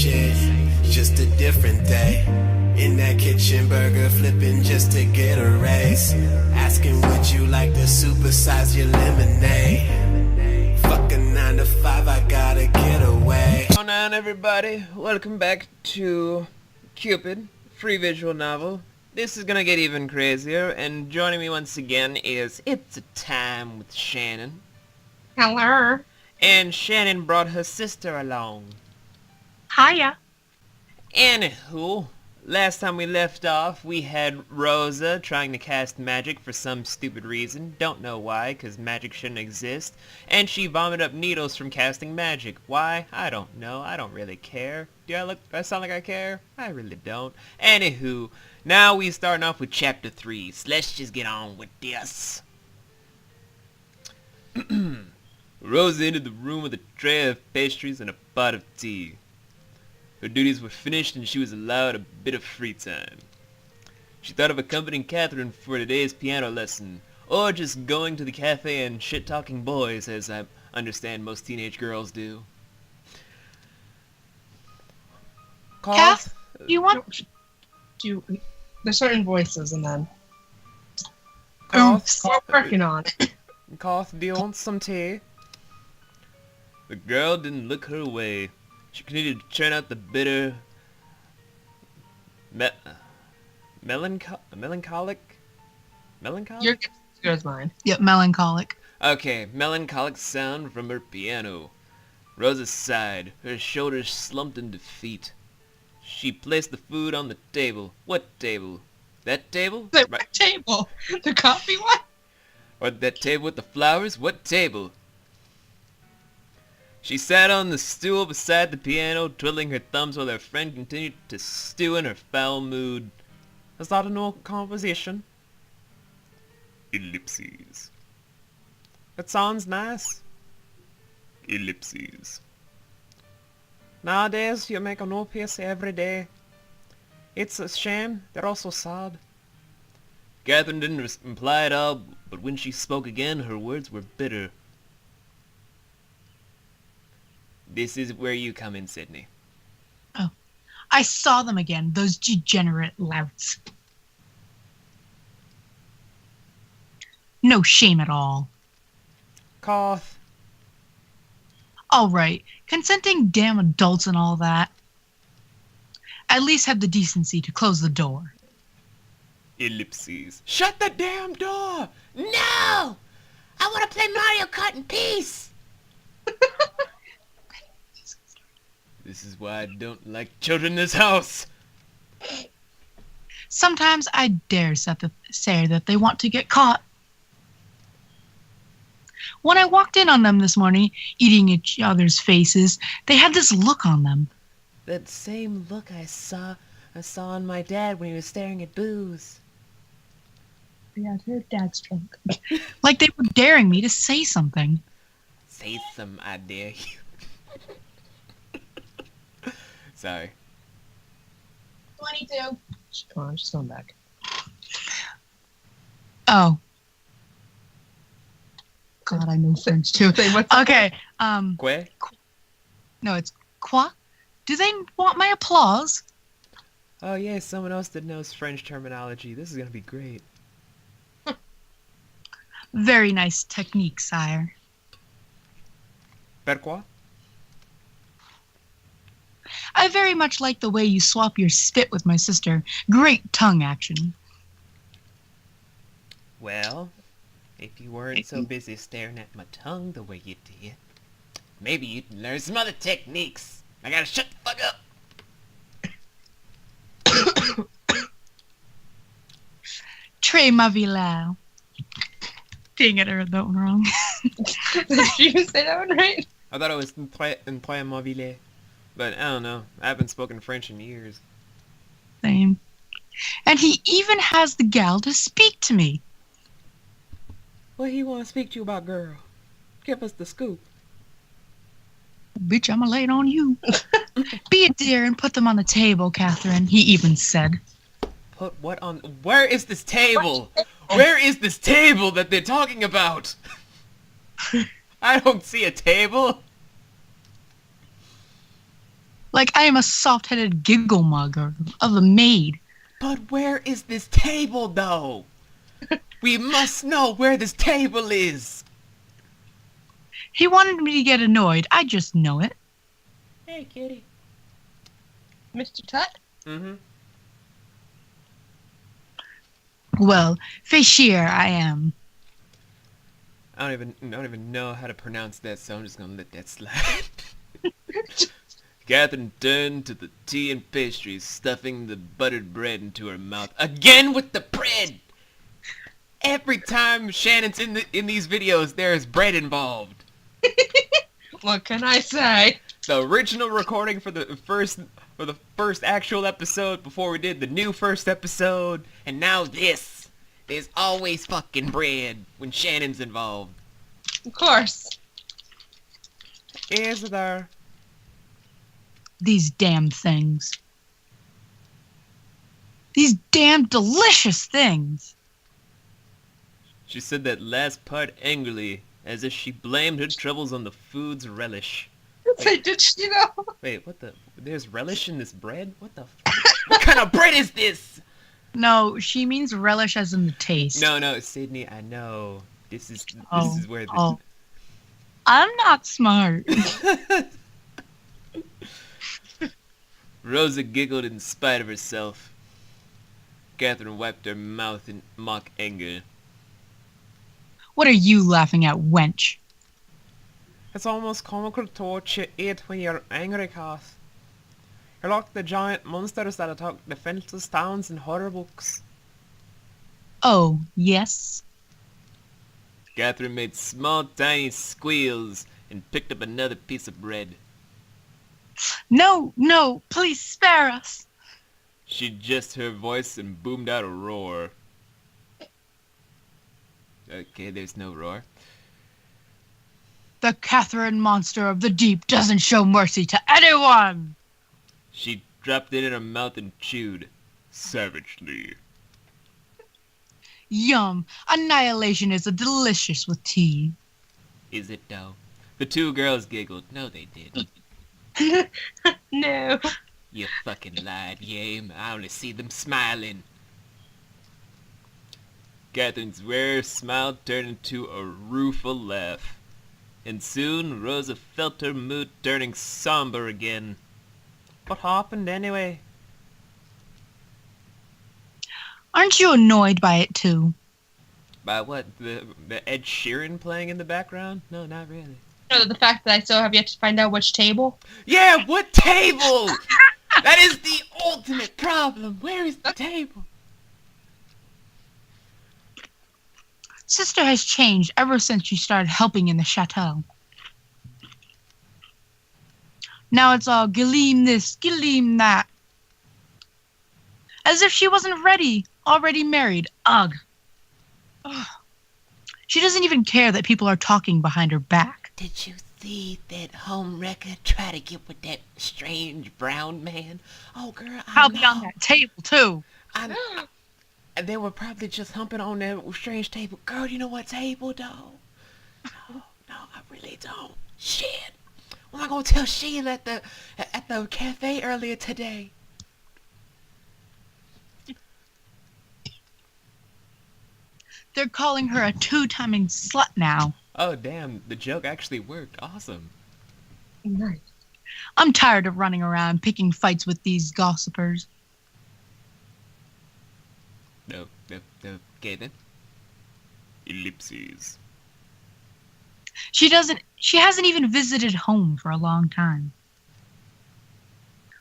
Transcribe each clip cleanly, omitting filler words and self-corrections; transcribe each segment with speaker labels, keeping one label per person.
Speaker 1: shit, just a different day. In that kitchen, burger flipping just to get a raise. Asking would you like to supersize your lemonade? Fuck a 9 to 5, I gotta get away.
Speaker 2: Hello on everybody, welcome back to Cupid, free visual novel. This is gonna get even crazier, and joining me once again is It's a Time with Shannon.
Speaker 3: Hello.
Speaker 2: And Shannon brought her sister along.
Speaker 3: Hiya.
Speaker 2: Anywho, last time we left off, we had Rosa trying to cast magic for some stupid reason. Don't know why, because magic shouldn't exist. And she vomited up needles from casting magic. Why? I don't know. I don't really care. Do I sound like I care? I really don't. Anywho, now we starting off with chapter 3. So let's just get on with this. Rosa entered the room with a tray of pastries and a pot of tea. Her duties were finished and she was allowed a bit of free time. She thought of accompanying Catherine for today's piano lesson, or just going to the cafe and shit-talking boys, as I understand most teenage girls do.
Speaker 3: Kath, you want to... There's certain voices and then...
Speaker 2: Kath,
Speaker 3: we're working on it.
Speaker 2: Kath, do you want some tea? The girl didn't look her way. She continued to churn out the bitter... melancholic?
Speaker 3: You're as good as mine.
Speaker 4: Yep, melancholic.
Speaker 2: Okay, melancholic sound from her piano. Rosa sighed, her shoulders slumped in defeat. She placed the food on the table. What table? That table?
Speaker 3: The right table. The coffee one?
Speaker 2: Or that table with the flowers? What table? She sat on the stool beside the piano, twiddling her thumbs while her friend continued to stew in her foul mood. Is that a new composition? Ellipses. It sounds nice. Ellipses. Nowadays, you make a new piece every day. It's a shame. They're all so sad. Catherine didn't reply at all, but when she spoke again, her words were bitter. This is where you come in, Sydney.
Speaker 4: Oh, I saw them again, those degenerate louts. No shame at all.
Speaker 2: Cough.
Speaker 4: All right, consenting damn adults and all that. At least have the decency to close the door.
Speaker 2: Ellipses. Shut the damn door! No! I want to play Mario Kart in peace! This is why I don't like children in this house.
Speaker 4: Sometimes I dare say that they want to get caught. When I walked in on them this morning, eating each other's faces, they had this look on them.
Speaker 2: That same look I saw on my dad when he was staring at booze.
Speaker 3: Yeah, your dad's drunk.
Speaker 4: Like they were daring me to say something.
Speaker 2: Say some, I dare you. Sorry.
Speaker 3: 22. Come on, she's going back.
Speaker 4: Oh. God, I know French too. Okay.
Speaker 2: Que?
Speaker 4: No, it's quoi? Do they want my applause?
Speaker 2: Oh yeah, someone else that knows French terminology. This is gonna be great.
Speaker 4: Very nice technique, sire.
Speaker 2: Pourquoi?
Speaker 4: I very much like the way you swap your spit with my sister. Great tongue action.
Speaker 2: Well, if you weren't so busy staring at my tongue the way you did, maybe you can learn some other techniques. I gotta shut the fuck up.
Speaker 4: Très ma vilain. Dang it, I read that one wrong.
Speaker 3: Did you say that one right?
Speaker 2: I thought it was un très mobile. But I don't know. I haven't spoken French in years.
Speaker 4: Same. And he even has the gal to speak to me.
Speaker 2: What he want to speak to you about, girl? Give us the scoop.
Speaker 4: Bitch, I'ma lay it on you. Be a dear and put them on the table, Catherine, he even said.
Speaker 2: Put what on... Where is this table? Where is this table that they're talking about? I don't see a table.
Speaker 4: Like I am a soft-headed giggle mugger of a maid.
Speaker 2: But where is this table, though? We must know where this table is.
Speaker 4: He wanted me to get annoyed. I just know it.
Speaker 2: Hey, kitty.
Speaker 3: Mr. Tut?
Speaker 2: Mm-hmm.
Speaker 4: Well, Fashir I am.
Speaker 2: I don't even know how to pronounce that, so I'm just gonna let that slide. Catherine turned to the tea and pastries, stuffing the buttered bread into her mouth. Again with the bread! Every time Shannon's in these videos, there is bread involved.
Speaker 3: What can I say?
Speaker 2: The original recording for the first actual episode before we did the new first episode, and now this. There's always fucking bread when Shannon's involved.
Speaker 3: Of course.
Speaker 2: Is there?
Speaker 4: These damn things. These damn delicious things.
Speaker 2: She said that last part angrily, as if she blamed her troubles on the food's relish.
Speaker 3: Did she know?
Speaker 2: Wait, what the? There's relish in this bread? What the? What kind of bread is this?
Speaker 4: No, she means relish as in the taste.
Speaker 2: No, Sydney, I know. This is where this...
Speaker 4: Oh. I'm not smart.
Speaker 2: Rosa giggled in spite of herself. Catherine wiped her mouth in mock anger.
Speaker 4: What are you laughing at, wench?
Speaker 2: It's almost comical to watch you eat when you're angry, Kath. You're like the giant monsters that attack defenseless towns in horror books.
Speaker 4: Oh, yes?
Speaker 2: Catherine made small, tiny squeals and picked up another piece of bread.
Speaker 4: No, please spare us.
Speaker 2: She adjusted her voice and boomed out a roar. Okay, there's no roar.
Speaker 4: The Catherine monster of the deep doesn't show mercy to anyone.
Speaker 2: She dropped it in her mouth and chewed, savagely.
Speaker 4: Yum, annihilation is a delicious with tea.
Speaker 2: Is it though? The two girls giggled. No, they didn't.
Speaker 3: No.
Speaker 2: You fucking lied, Yame. I only see them smiling. Catherine's rare smile turned into a rueful laugh. And soon Rosa felt her mood turning somber again. What happened anyway?
Speaker 4: Aren't you annoyed by it too?
Speaker 2: By what? The Ed Sheeran playing in the background? No, not really.
Speaker 3: No, the fact that I still have yet to find out which table.
Speaker 2: Yeah, what table? That is the ultimate problem. Where is the table?
Speaker 4: Sister has changed ever since she started helping in the chateau. Now it's all gleam this, gleam that. As if she wasn't ready, already married. Ugh. Ugh. She doesn't even care that people are talking behind her back.
Speaker 2: Did you see that homewrecker try to get with that strange brown man? Oh, girl, I
Speaker 4: I'll
Speaker 2: know.
Speaker 4: be on that table too.
Speaker 2: I know. They were probably just humping on that strange table. Girl, you know what table, though? No, I really don't. Shit. What am I gonna tell Sheila at the cafe earlier today?
Speaker 4: They're calling her a two-timing slut now.
Speaker 2: Oh, damn. The joke actually worked. Awesome.
Speaker 3: Nice.
Speaker 4: I'm tired of running around picking fights with these gossipers.
Speaker 2: No. Okay, then. Ellipses.
Speaker 4: She hasn't even visited home for a long time.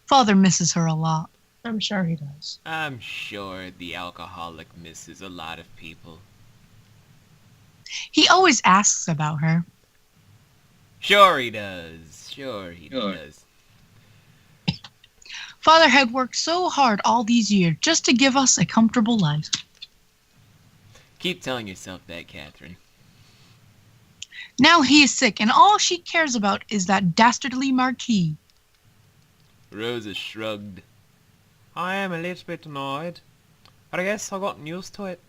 Speaker 4: Father misses her a lot.
Speaker 3: I'm sure he does.
Speaker 2: I'm sure the alcoholic misses a lot of people.
Speaker 4: He always asks about her.
Speaker 2: Sure he does. Sure he does.
Speaker 4: Father had worked so hard all these years just to give us a comfortable life.
Speaker 2: Keep telling yourself that, Catherine.
Speaker 4: Now he is sick, and all she cares about is that dastardly marquis.
Speaker 2: Rosa shrugged. I am a little bit annoyed, but I guess I've gotten used to it.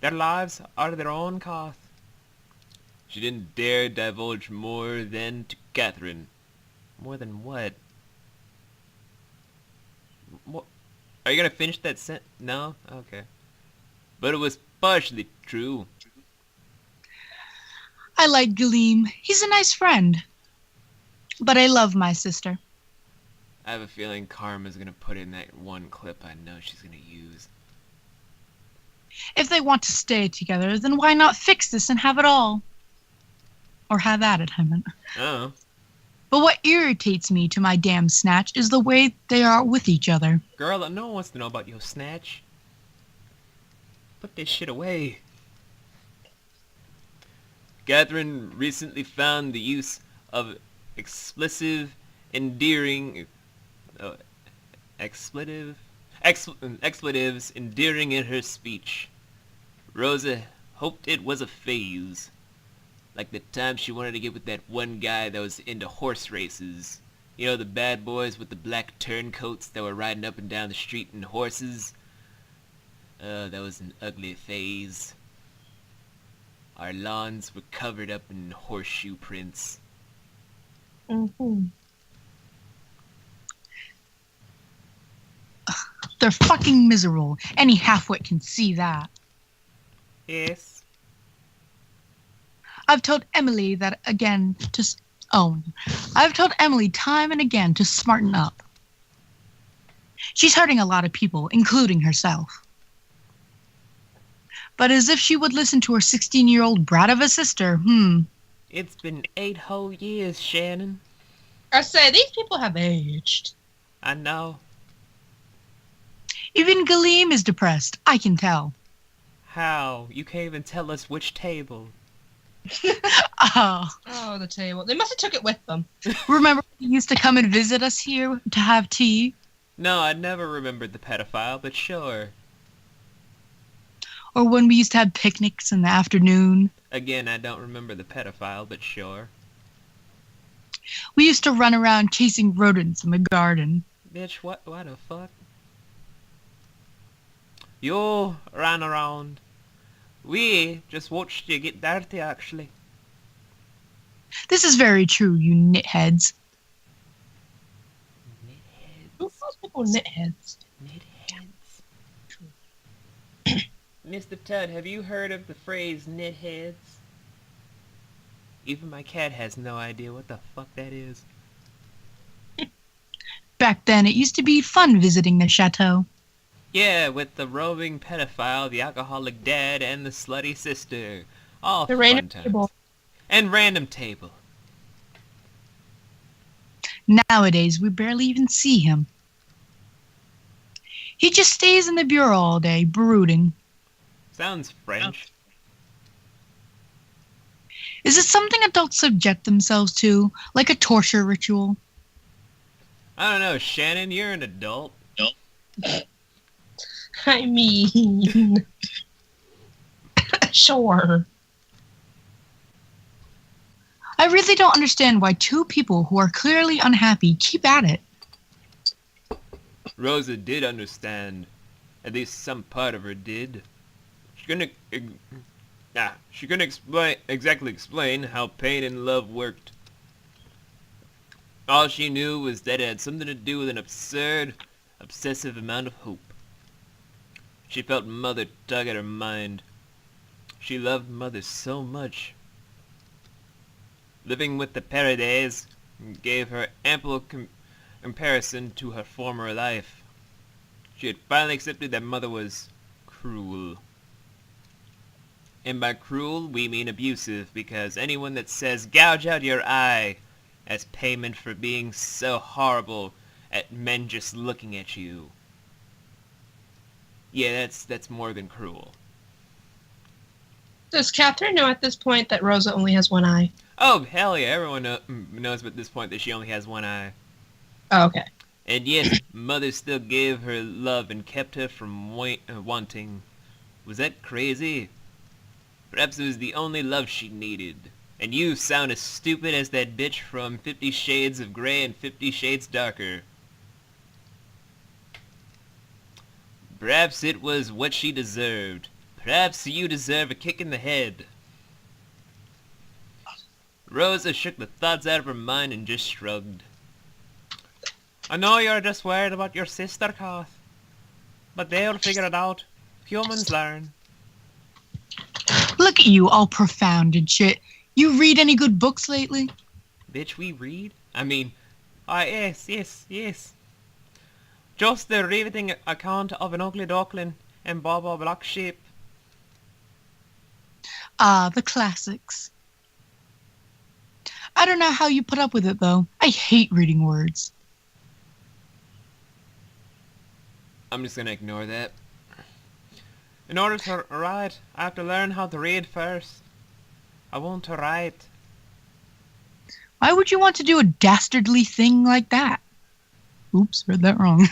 Speaker 2: Their lives are their own, Kath. She didn't dare divulge more than to Catherine. More than what? What? Are you gonna finish that No? Okay. But it was partially true.
Speaker 4: I like Galeem. He's a nice friend. But I love my sister.
Speaker 2: I have a feeling Karma's gonna put in that one clip I know she's gonna use.
Speaker 4: If they want to stay together, then why not fix this and have it all? Or have at it, I meant.
Speaker 2: Oh.
Speaker 4: But what irritates me to my damn snatch is the way they are with each other.
Speaker 2: Girl, no one wants to know about your snatch. Put this shit away. Catherine recently found the use of expletives endearing in her speech. Rosa hoped it was a phase. Like the time she wanted to get with that one guy that was into horse races. You know, the bad boys with the black turncoats that were riding up and down the street in horses? That was an ugly phase. Our lawns were covered up in horseshoe prints.
Speaker 3: Mm-hmm.
Speaker 4: They're fucking miserable. Any halfwit can see that.
Speaker 2: Yes.
Speaker 4: I've told Emily that again to... I've told Emily time and again to smarten up. She's hurting a lot of people, including herself. But as if she would listen to her 16-year-old brat of a sister,
Speaker 2: It's been 8 whole years, Shannon.
Speaker 3: I say, these people have aged.
Speaker 2: I know.
Speaker 4: Even Galeem is depressed, I can tell.
Speaker 2: How? You can't even tell us which table.
Speaker 4: Oh,
Speaker 3: Oh, the table. They must have took it with them.
Speaker 4: remember he used to come and visit us here to have tea?
Speaker 2: No, I never remembered the pedophile, but sure.
Speaker 4: Or when we used to have picnics in the afternoon?
Speaker 2: Again, I don't remember the pedophile, but sure.
Speaker 4: We used to run around chasing rodents in the garden.
Speaker 2: Bitch, what the fuck? You ran around. We just watched you get dirty, actually.
Speaker 4: This is very true, you nitheads.
Speaker 3: Who calls people nitheads?
Speaker 2: Mr. Tudd, have you heard of the phrase nitheads? Even my cat has no idea what the fuck that is.
Speaker 4: Back then, it used to be fun visiting the chateau.
Speaker 2: Yeah, with the roving pedophile, the alcoholic dad, and the slutty sister. All
Speaker 3: The
Speaker 2: fun
Speaker 3: random
Speaker 2: times.
Speaker 3: table.
Speaker 2: And random table.
Speaker 4: Nowadays, we barely even see him. He just stays in the bureau all day, brooding.
Speaker 2: Sounds French.
Speaker 4: Is it something adults subject themselves to, like a torture ritual?
Speaker 2: I don't know, Shannon, you're an adult.
Speaker 3: I mean... Sure.
Speaker 4: I really don't understand why two people who are clearly unhappy keep at it.
Speaker 2: Rosa did understand. At least some part of her did. She couldn't exactly explain how pain and love worked. All she knew was that it had something to do with an absurd, obsessive amount of hope. She felt Mother tug at her mind. She loved Mother so much. Living with the Paradise gave her ample comparison to her former life. She had finally accepted that Mother was cruel. And by cruel, we mean abusive, because anyone that says gouge out your eye as payment for being so horrible at men just looking at you. Yeah, that's more than cruel.
Speaker 3: Does Catherine know at this point that Rosa only has one eye?
Speaker 2: Oh, hell yeah, everyone knows at this point that she only has one eye.
Speaker 3: Oh, okay.
Speaker 2: And yes, Mother still gave her love and kept her from wanting. Was that crazy? Perhaps it was the only love she needed. And you sound as stupid as that bitch from 50 Shades of Grey and 50 Shades Darker. Perhaps it was what she deserved. Perhaps you deserve a kick in the head. Rosa shook the thoughts out of her mind and just shrugged. I know you're just worried about your sister, Kath. But they'll figure it out. Humans learn.
Speaker 4: Look at you, all profound and shit. You read any good books lately?
Speaker 2: Bitch, we read? I mean, yes. Just the riveting account of an ugly duckling and Baba Black Sheep.
Speaker 4: Ah, the classics. I don't know how you put up with it, though. I hate reading words.
Speaker 2: I'm just gonna ignore that. In order to write, I have to learn how to read first. I want to write.
Speaker 4: Why would you want to do a dastardly thing like that? Oops, read that wrong.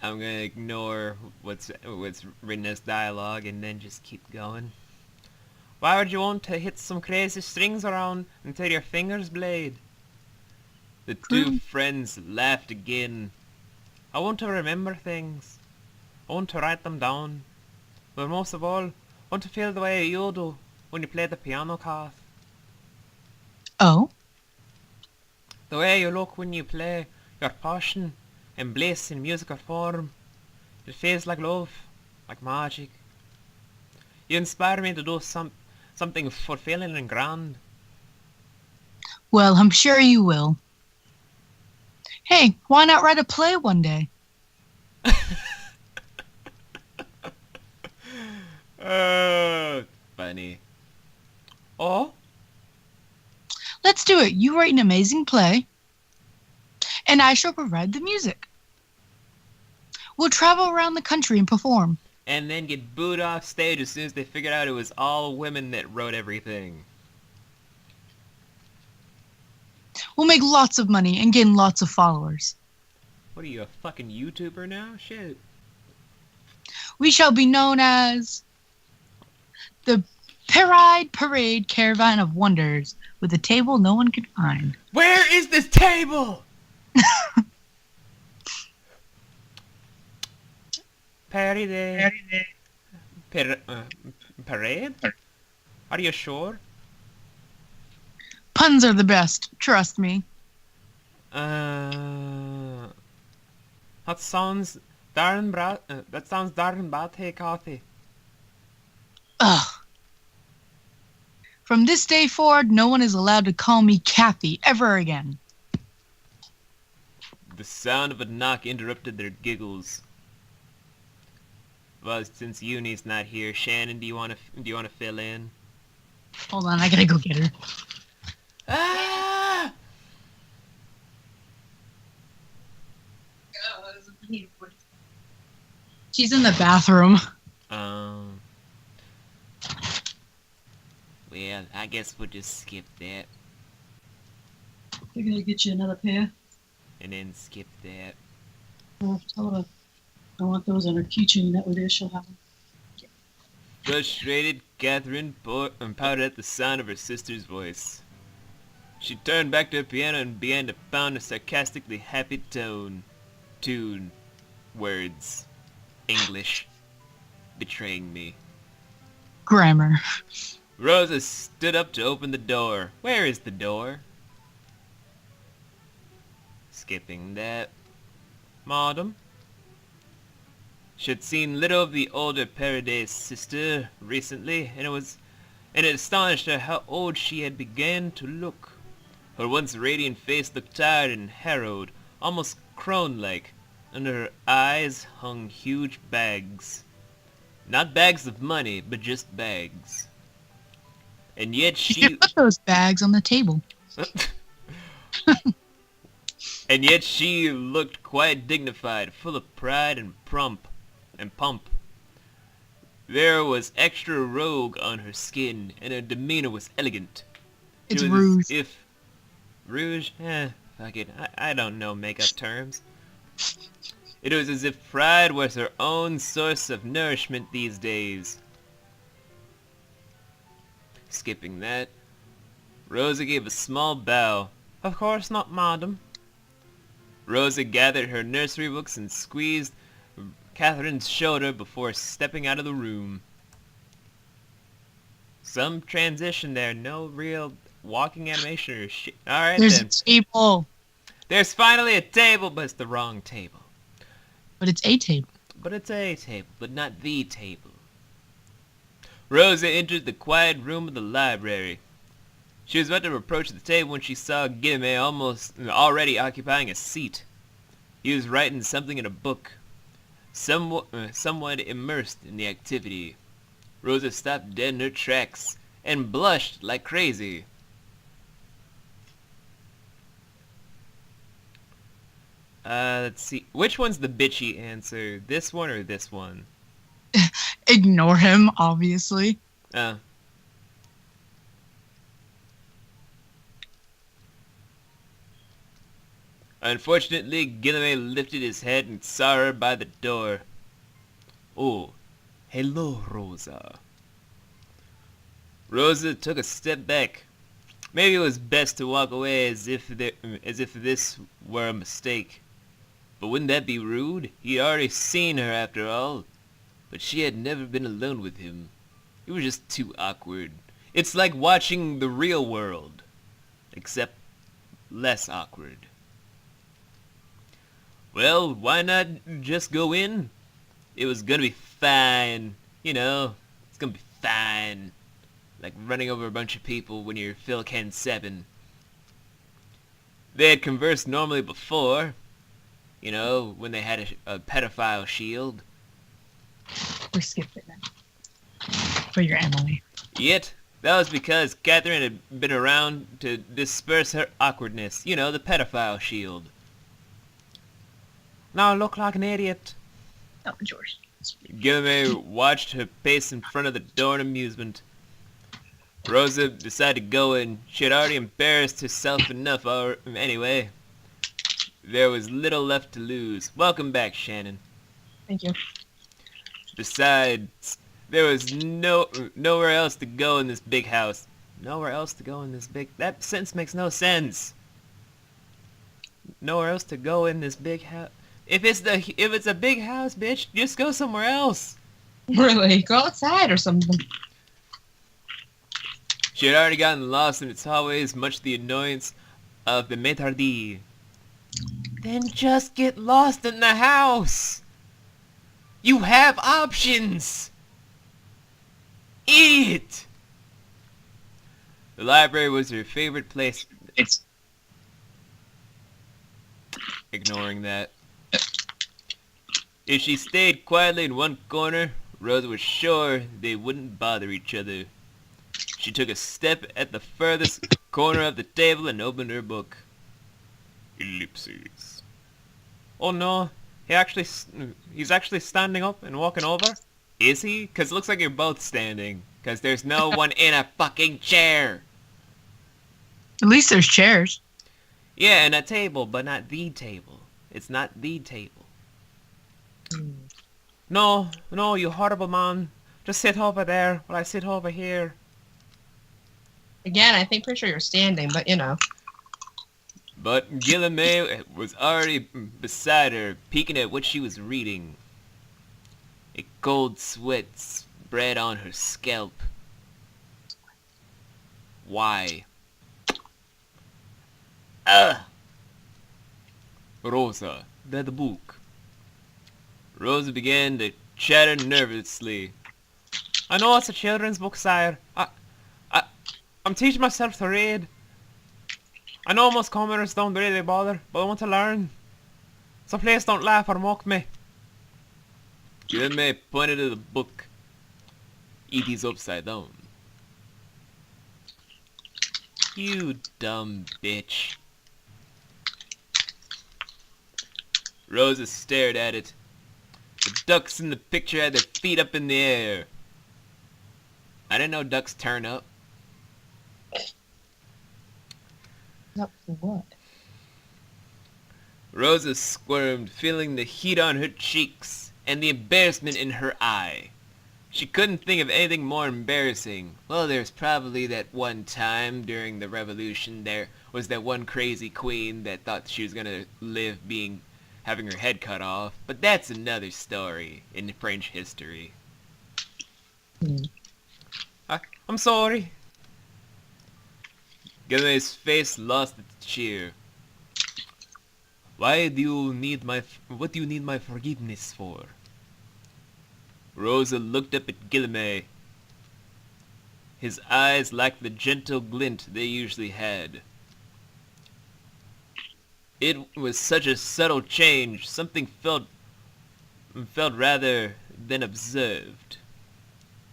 Speaker 2: I'm gonna ignore what's written as dialogue and then just keep going. Why would you want to hit some crazy strings around until your fingers bleed? The two friends laughed again. I want to remember things. I want to write them down. But most of all, I want to feel the way you do when you play the piano, Kath.
Speaker 4: Oh?
Speaker 2: The way you look when you play, your passion and bliss in musical form. It feels like love, like magic. You inspire me to do something fulfilling and grand.
Speaker 4: Well, I'm sure you will. Hey, why not write a play one day?
Speaker 2: Funny. Oh?
Speaker 4: Let's do it. You write an amazing play, and I shall provide the music. We'll travel around the country and perform.
Speaker 2: And then get booed off stage as soon as they figured out it was all women that wrote everything.
Speaker 4: We'll make lots of money and gain lots of followers.
Speaker 2: What are you, a fucking YouTuber now? Shit.
Speaker 4: We shall be known as the Parade Caravan of Wonders, with a table no one can find.
Speaker 2: Where is this table? Parade. Parade? Are you sure?
Speaker 4: Puns are the best, trust me.
Speaker 2: That sounds darn bad, hey, Kathy.
Speaker 4: Ugh. From this day forward, no one is allowed to call me Kathy ever again.
Speaker 2: The sound of a knock interrupted their giggles. Well, since Uni's not here, Shannon, do you wanna fill in?
Speaker 4: Hold on, I gotta go get her.
Speaker 2: Ah!
Speaker 4: She's in the bathroom.
Speaker 2: Well, I guess we'll just skip that.
Speaker 5: They're gonna get you another pair.
Speaker 2: And then skip that.
Speaker 5: Tell her I want those on her keychain. That way there she'll have them.
Speaker 2: Frustrated, Catherine pouted at the sound of her sister's voice. She turned back to her piano and began to pound a sarcastically happy tune. Words. English. Betraying me.
Speaker 4: Grammar.
Speaker 2: Rosa stood up to open the door. Where is the door? Skipping that. Madam? She had seen little of the older Paraday's sister recently, and it astonished her how old she had begun to look. Her once radiant face looked tired and harrowed, almost crone-like. Under her eyes hung huge bags. Not bags of money, but just bags. And yet
Speaker 4: You can put those bags on the table.
Speaker 2: And yet she looked quite dignified, full of pride and pump. There was extra rogue on her skin, and her demeanor was elegant.
Speaker 4: It's
Speaker 2: It was
Speaker 4: rouge.
Speaker 2: as if rouge? Fuck it. I don't know makeup terms. It was as if pride was her own source of nourishment these days. Skipping that, Rosa gave a small bow. Of course not, madam. Rosa gathered her nursery books and squeezed Catherine's shoulder before stepping out of the room. Some transition there, no real walking animation or shit. Alright
Speaker 4: There's
Speaker 2: then.
Speaker 4: a table,
Speaker 2: There's finally a table, but it's the wrong table.
Speaker 4: but it's a table.
Speaker 2: But it's a table, but not the table. Rosa entered the quiet room of the library. She was about to approach the table when she saw Gilme already occupying a seat. He was writing something in a book, somewhat immersed in the activity. Rosa stopped dead in her tracks and blushed like crazy. Let's see. Which one's the bitchy answer? This one or this one?
Speaker 4: Ignore him, obviously.
Speaker 2: Uh. Unfortunately, Gilme lifted his head and saw her by the door. Oh, hello, Rosa. Rosa took a step back. Maybe it was best to walk away as if this were a mistake. But wouldn't that be rude? He had already seen her after all. But she had never been alone with him. It was just too awkward. It's like watching the real world, except less awkward. Well, why not just go in? It was gonna be fine. You know, it's gonna be fine. Like running over a bunch of people when you're Phil Ken 7. They had conversed normally before. You know, when they had a pedophile shield.
Speaker 4: We're skipping it. For your Emily.
Speaker 2: Yet, that was because Catherine had been around to disperse her awkwardness. You know, the pedophile shield. Now I look like an idiot.
Speaker 4: Oh, George.
Speaker 2: Gilme watched her pace in front of the door in amusement. Rosa decided to go in. She had already embarrassed herself enough anyway. There was little left to lose. Welcome back, Shannon.
Speaker 3: Thank you.
Speaker 2: Besides, there was nowhere else to go in this big house. Nowhere else to go in this big... That sentence makes no sense. Nowhere else to go in this big house. If it's a big house, bitch, just go somewhere else.
Speaker 3: Really? Go outside or something.
Speaker 2: She had already gotten lost in its hallways, much to the annoyance of the maître d'. Then just get lost in the house. You have options. Idiot. The library was her favorite place.
Speaker 3: It's
Speaker 2: Ignoring that. If she stayed quietly in one corner, Rosa was sure they wouldn't bother each other. She took a step at the furthest corner of the table and opened her book. Ellipses. Oh no, he's actually standing up and walking over? Is he? 'Cause it looks like you're both standing. 'Cause there's no one in a fucking chair.
Speaker 4: At least there's chairs.
Speaker 2: Yeah, and a table, but not the table. It's not the table. No, you horrible man. Just sit over there while I sit over here.
Speaker 3: again. I think pretty sure you're standing, but you know.
Speaker 2: But Gilme was already beside her, peeking at what she was reading. A cold sweat spread on her scalp. Why? Rosa, that book. Rosa began to chatter nervously. I know it's a children's book, sire. I'm teaching myself to read. I know most commoners don't really bother, but I want to learn. So please don't laugh or mock me. Gilme pointed to the book. It is upside down. You dumb bitch. Rosa stared at it. The ducks in the picture had their feet up in the air. I didn't know ducks turn up.
Speaker 3: Up for what?
Speaker 2: Rosa squirmed, feeling the heat on her cheeks and the embarrassment in her eye. She couldn't think of anything more embarrassing. Well, there's probably that one time during the revolution there was that one crazy queen that thought she was gonna live having her head cut off. But that's another story in French history. I'm sorry. Gilmay's face lost its cheer. What do you need my forgiveness for? Rosa looked up at Gilmay. His eyes lacked the gentle glint they usually had. It was such a subtle change, something felt rather than observed.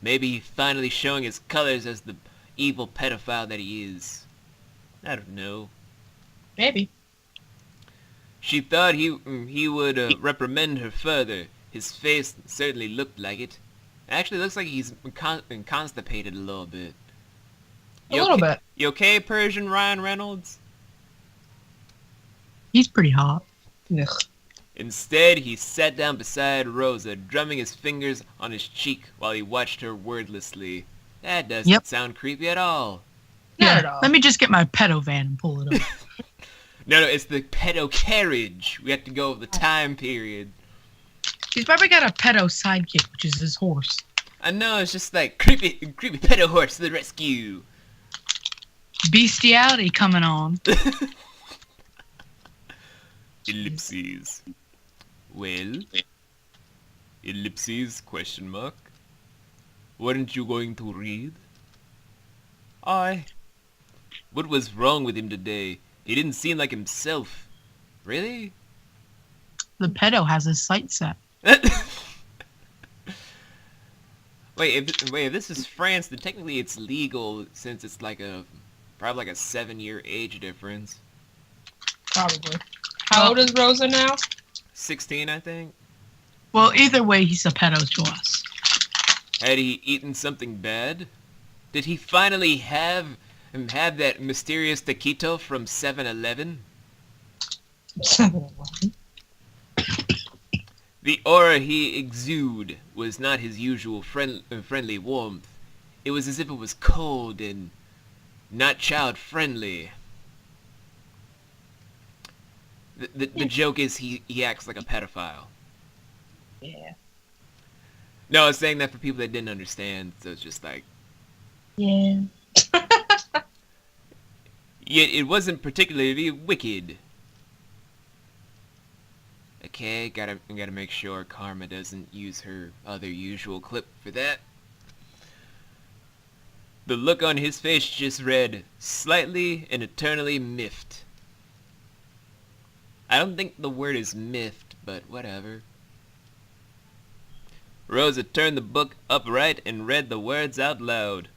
Speaker 2: Maybe finally showing his colors as the evil pedophile that he is. I don't know.
Speaker 3: Maybe.
Speaker 2: She thought he would reprimand her further. His face certainly looked like it. Actually looks like he's constipated a little bit.
Speaker 3: A little bit.
Speaker 2: You okay, Persian Ryan Reynolds?
Speaker 4: He's pretty hot.
Speaker 3: Ugh.
Speaker 2: Instead, he sat down beside Rosa, drumming his fingers on his cheek while he watched her wordlessly. That doesn't sound creepy at all.
Speaker 3: Not at all.
Speaker 4: Let me just get my pedo van and pull it up.
Speaker 2: No, it's the pedo carriage. We have to go with the time period.
Speaker 4: He's probably got a pedo sidekick, which is his horse.
Speaker 2: I know, it's just like creepy pedo horse to the rescue.
Speaker 4: Bestiality coming on.
Speaker 2: Ellipses. Well, ellipses, question mark. Weren't you going to read? What was wrong with him today? He didn't seem like himself. Really?
Speaker 4: The pedo has his sights set.
Speaker 2: Wait, if this is France, then technically it's legal since it's like probably like a 7-year age difference.
Speaker 3: Probably. How old is Rosa now?
Speaker 2: 16, I think.
Speaker 4: Well, either way, he's a pedo to us.
Speaker 2: Had he eaten something bad? Did he finally have that mysterious taquito from 7-Eleven?
Speaker 3: 7-Eleven.
Speaker 2: The aura he exuded was not his usual friendly warmth. It was as if it was cold and not child-friendly. The joke is he acts like a pedophile.
Speaker 3: Yeah.
Speaker 2: No, I was saying that for people that didn't understand, so it's just like...
Speaker 3: Yeah.
Speaker 2: Yet it wasn't particularly wicked. Okay, gotta make sure Karma doesn't use her other usual clip for that. The look on his face just read, slightly and eternally miffed. I don't think the word is miffed, but whatever. Rosa turned the book upright and read the words out loud.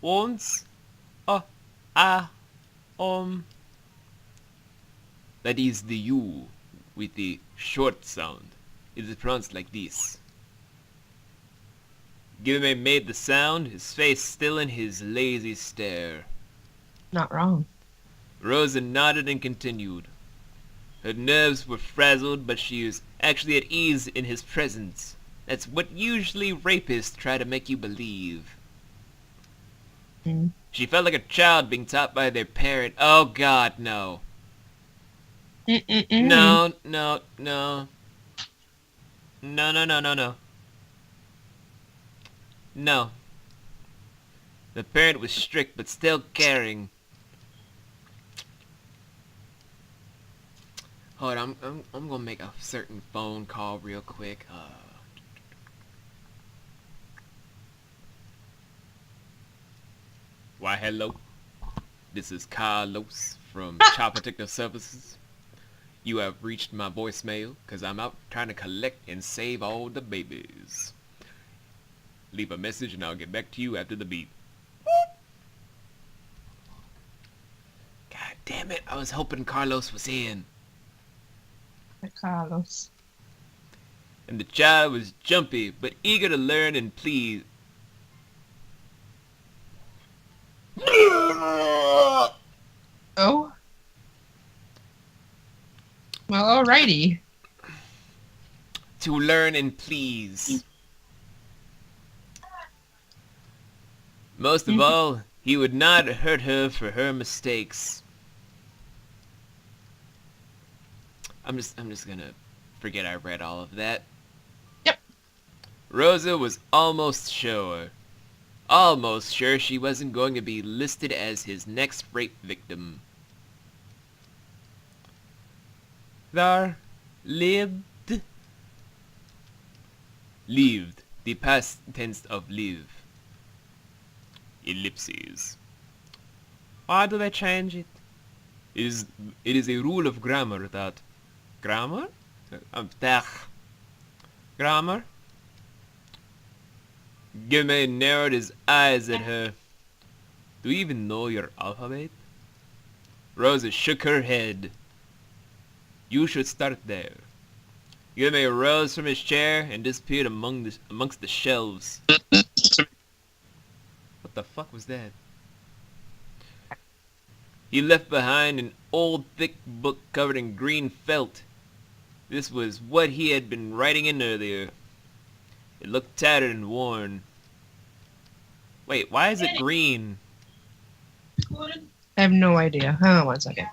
Speaker 2: Once, that is the U with the short sound. It is pronounced like this. Gilmay made the sound, his face still in his lazy stare.
Speaker 3: Not wrong.
Speaker 2: Rosa nodded and continued. Her nerves were frazzled, but she was actually at ease in his presence. That's what usually rapists try to make you believe.
Speaker 3: Mm.
Speaker 2: She felt like a child being taught by their parent. Oh God, no.
Speaker 3: Mm-mm-mm.
Speaker 2: No, no, no. No, no, no, no, no. No. The parent was strict, but still caring. Hold on, I'm gonna make a certain phone call real quick. Why, hello. This is Carlos from Child Protective Services. You have reached my voicemail because I'm out trying to collect and save all the babies. Leave a message and I'll get back to you after the beep. God damn it, I was hoping Carlos was in.
Speaker 3: Carlos.
Speaker 2: And the child was jumpy, but eager to learn and please.
Speaker 3: Oh. Well, alrighty.
Speaker 2: To learn and please. Most of all, he would not hurt her for her mistakes. I'm just gonna forget I read all of that.
Speaker 3: Yep.
Speaker 2: Rosa was almost sure. almost sure she wasn't going to be listed as his next rape victim. There lived. Lived, the past tense of live. Ellipses. Why do they change it? It is a rule of grammar that... Grammar? Grammar? Gilmay narrowed his eyes at her. Do you even know your alphabet? Rosa shook her head. You should start there. Gilmay rose from his chair and disappeared amongst the shelves. What the fuck was that? He left behind an old thick book covered in green felt. This was what he had been writing in earlier. It looked tattered and worn. Wait, why is it green?
Speaker 3: I have no idea. Hang on 1 second.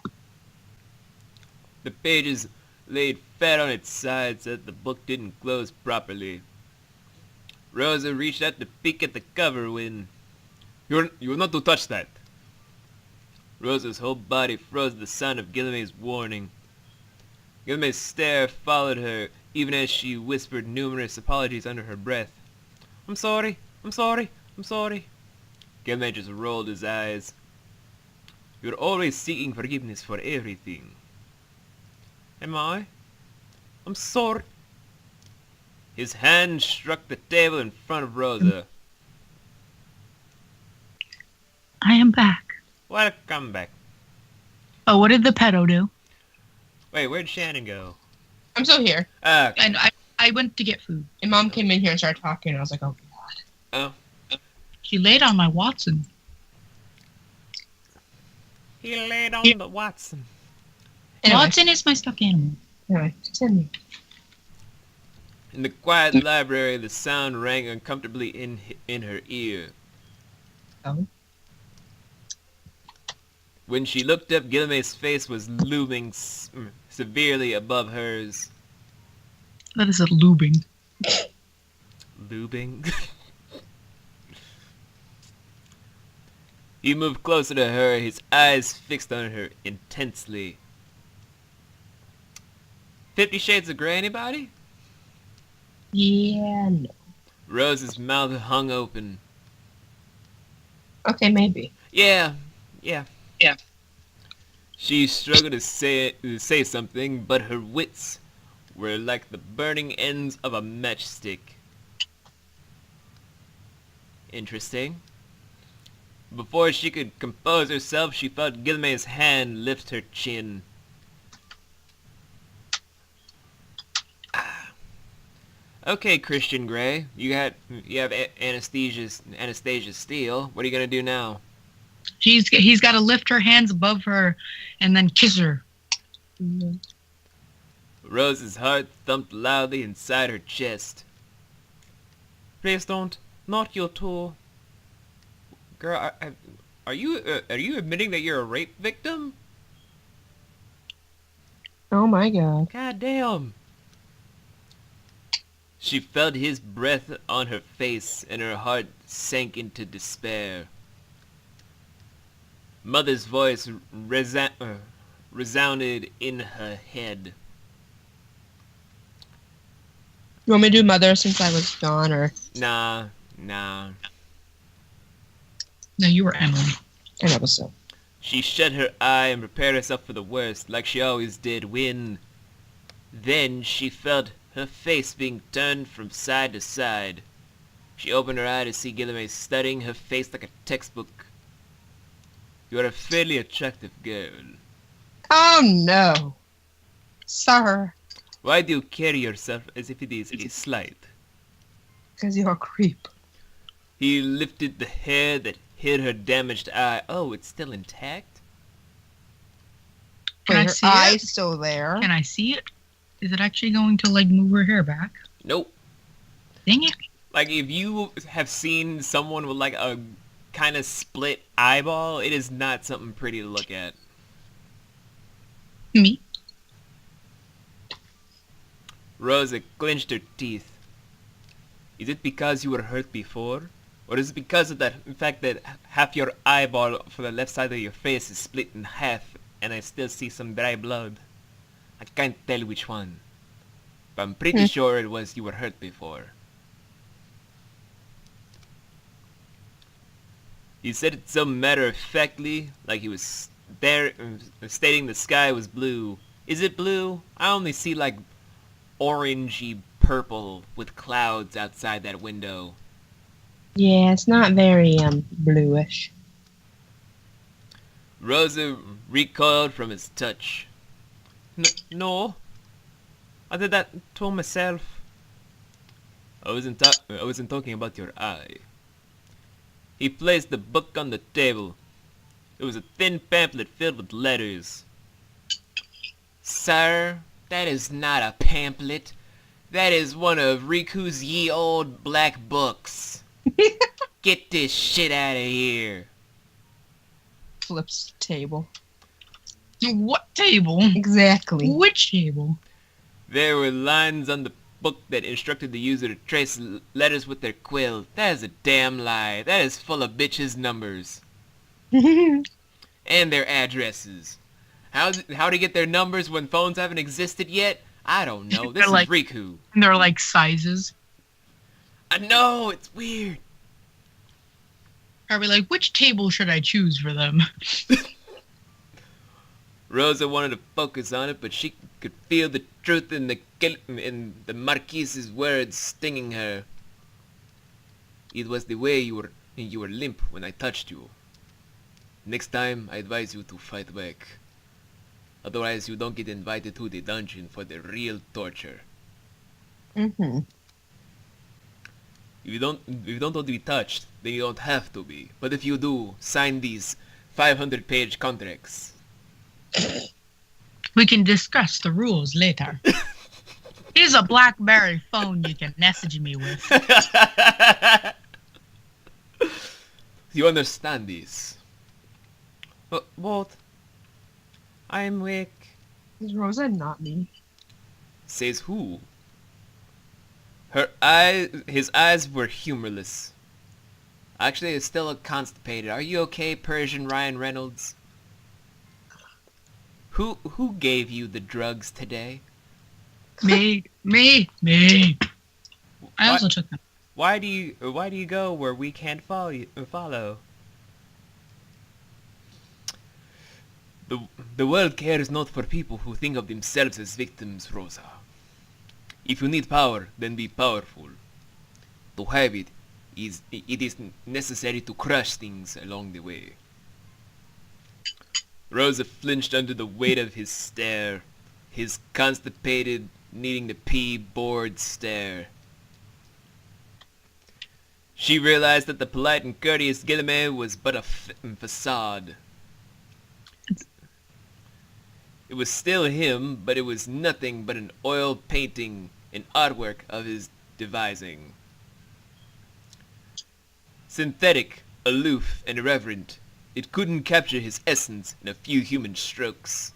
Speaker 2: The pages laid fat on its sides so that the book didn't close properly. Rosa reached out to peek at the cover when... You're not to touch that. Rosa's whole body froze at the sound of Gilmay's warning. Gilmay's stare followed her, even as she whispered numerous apologies under her breath. I'm sorry, I'm sorry, I'm sorry. Gilmay just rolled his eyes. You're always seeking forgiveness for everything. Am I? I'm sorry. His hand struck the table in front of Rosa.
Speaker 4: I am back.
Speaker 2: Welcome back.
Speaker 4: Oh, what did the pedo do?
Speaker 2: Wait, where'd Shannon go?
Speaker 3: I'm still here.
Speaker 4: And I went to get food.
Speaker 3: And Mom came in here and started talking, and I was like, oh, God.
Speaker 2: Oh.
Speaker 4: She laid on my Watson.
Speaker 2: He laid on the Watson.
Speaker 3: Anyway.
Speaker 4: Watson is my stuffed animal.
Speaker 3: Anyway, continue.
Speaker 2: In the quiet library, the sound rang uncomfortably in her ear.
Speaker 3: Oh.
Speaker 2: When she looked up, Gilmay's face was looming severely above hers.
Speaker 4: That is a lubing.
Speaker 2: Lubing? He moved closer to her, his eyes fixed on her intensely. 50 Shades of Grey, anybody?
Speaker 3: Yeah, no.
Speaker 2: Rose's mouth hung open.
Speaker 3: Okay, maybe.
Speaker 2: Yeah.
Speaker 3: Yeah.
Speaker 2: She struggled to say something, but her wits were like the burning ends of a matchstick. Interesting. Before she could compose herself, she felt Gilmay's hand lift her chin. Okay, Christian Grey, you have Anastasia Steele. What are you gonna do now?
Speaker 4: He's got to lift her hands above her and then kiss her.
Speaker 3: Mm-hmm.
Speaker 2: Rose's heart thumped loudly inside her chest. Please don't. Not you too. Girl, are you admitting that you're a rape victim?
Speaker 3: Oh my God.
Speaker 2: God damn. She felt his breath on her face and her heart sank into despair. Mother's voice resounded in her head.
Speaker 3: You want me to do Mother since I was gone, or?
Speaker 2: Nah.
Speaker 4: No, you were Emily.
Speaker 3: I know, so.
Speaker 2: She shut her eye and prepared herself for the worst, like she always did when... Then she felt her face being turned from side to side. She opened her eye to see Gilmay studying her face like a textbook. You are a fairly attractive girl.
Speaker 3: Oh no. Sir.
Speaker 2: Why do you carry yourself as if it is a slight?
Speaker 3: Because you're a creep.
Speaker 2: He lifted the hair that hid her damaged eye. Oh, it's still intact?
Speaker 4: Can I
Speaker 3: Her
Speaker 4: see
Speaker 3: eye's
Speaker 4: it?
Speaker 3: still there.
Speaker 4: Can I see it? Is it actually going to move her hair back?
Speaker 2: Nope.
Speaker 4: Dang it.
Speaker 2: Like, if you have seen someone with a kind of split eyeball, it is not something pretty to look at.
Speaker 4: Me?
Speaker 2: Rosa clenched her teeth. Is it because you were hurt before? Or is it because of the fact that half your eyeball for the left side of your face is split in half and I still see some dry blood? I can't tell which one. But I'm pretty sure it was you were hurt before. He said it so matter-of-factly, like he was there stating the sky was blue. Is it blue? I only see like orangey purple with clouds outside that window.
Speaker 6: Yeah, it's not very bluish.
Speaker 2: Rosa recoiled from his touch. No, I did that to myself. I wasn't talking about your eye. He placed the book on the table. It was a thin pamphlet filled with letters. Sir, that is not a pamphlet. That is one of Riku's ye old black books. Get this shit out of here.
Speaker 3: Flips the table.
Speaker 4: What table?
Speaker 3: Exactly.
Speaker 4: Which table?
Speaker 2: There were lines on the book that instructed the user to trace letters with their quill. That is a damn lie. That is full of bitches' numbers. And their addresses. How to get their numbers when phones haven't existed yet? I don't know. This is
Speaker 4: like,
Speaker 2: Riku.
Speaker 4: And they're like sizes.
Speaker 2: I know, it's weird.
Speaker 4: Probably like, which table should I choose for them?
Speaker 2: Rosa wanted to focus on it, but she could feel the truth in the Marquise's words stinging her. It was the way you were limp when I touched you. Next time, I advise you to fight back. Otherwise, you don't get invited to the dungeon for the real torture.
Speaker 6: Mm-hmm.
Speaker 2: If you don't want to be touched, then you don't have to be. But if you do, sign these 500-page contracts.
Speaker 4: We can discuss the rules later. Here's a BlackBerry phone you can message me with.
Speaker 2: You understand this?
Speaker 3: What?
Speaker 2: I'm weak.
Speaker 3: Is Rosa not me?
Speaker 2: Says who? His eyes were humorless. Actually, it's still constipated. Are you okay, Persian Ryan Reynolds? Who gave you the drugs today?
Speaker 4: Me. I also took them.
Speaker 2: Why do you go where we can't follow? The world cares not for people who think of themselves as victims, Rosa. If you need power, then be powerful. To have it is necessary to crush things along the way. Rosa flinched under the weight of his stare, his constipated, needing to pee, bored stare. She realized that the polite and courteous Guilherme was but a facade. It was still him, but it was nothing but an oil painting, an artwork of his devising. Synthetic, aloof, and irreverent, it couldn't capture his essence in a few human strokes.